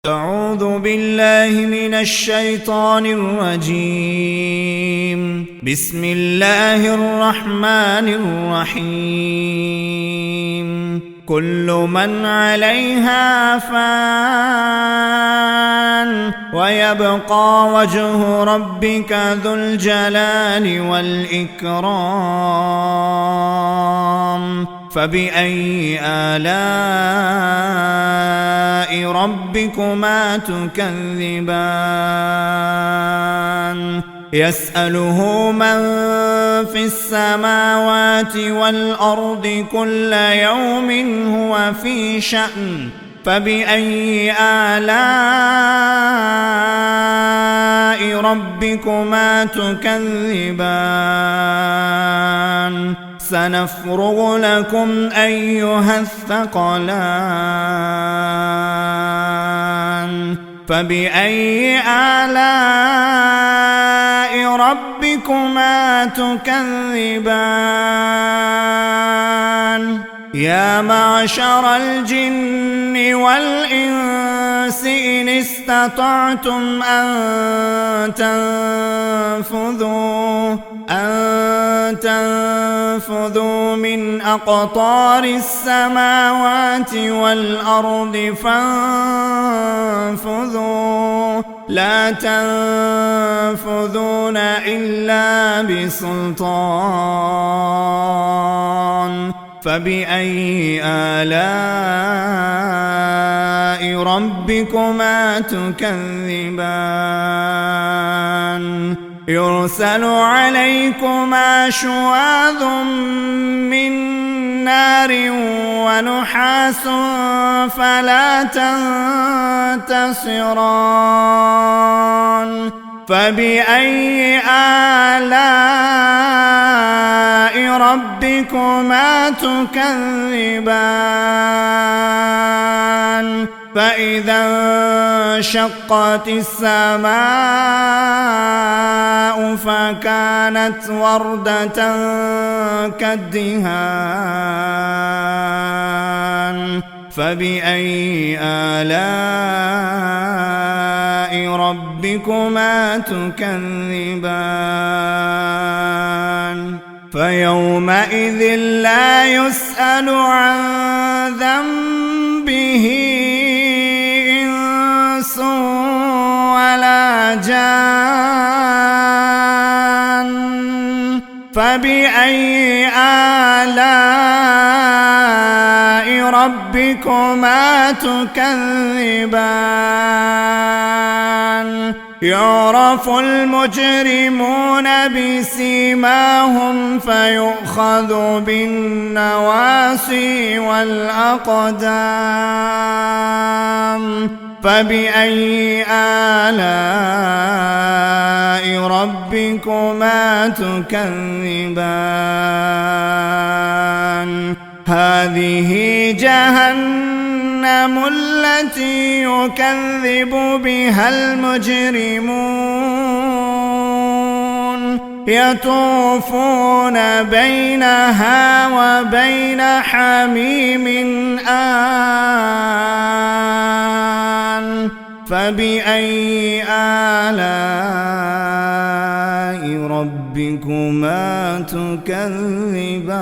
أعوذ بالله من الشيطان الرجيم. بسم الله الرحمن الرحيم. كل من عليها فان ويبقى وجه ربك ذو الجلال والإكرام. فبأي آلاء ربكما تكذبان؟ يسأله من في السماوات والأرض كل يوم هو في شأن. فبأي آلاء ربكما تكذبان؟ سنفرغ لكم أيها الثقلان. فبأي آلاء ربكما تكذبان؟ يا معشر الجن والإنس إن استطعتم أن تنفذوا من أقطار السماوات والأرض فانفذوا لا تنفذون إلا بسلطان. فبأي آلاء ربكما تكذبان؟ يرسل عليكما شواظ من نار ونحاس فلا تنتصران. فبأي آلاء ربكما تكذبان؟ فإذا انشقت السماء فكانت وردة كالدهان. فبأي آلاء ربكما تكذبان؟ فيومئذ لا يسأل عن ذنبه إنس ولا جان. فبأي آلاء ربكما تكذبان؟ يعرف المجرمون بسيماهم فيؤخذ بالنواصي والأقدام. فبأي آلاء ربكما تكذبان؟ هذه جهنم التي يكذب بها المجرمون يطوفون بينها وبين حميم آن. فبأي آلاء ربكما تكذبان؟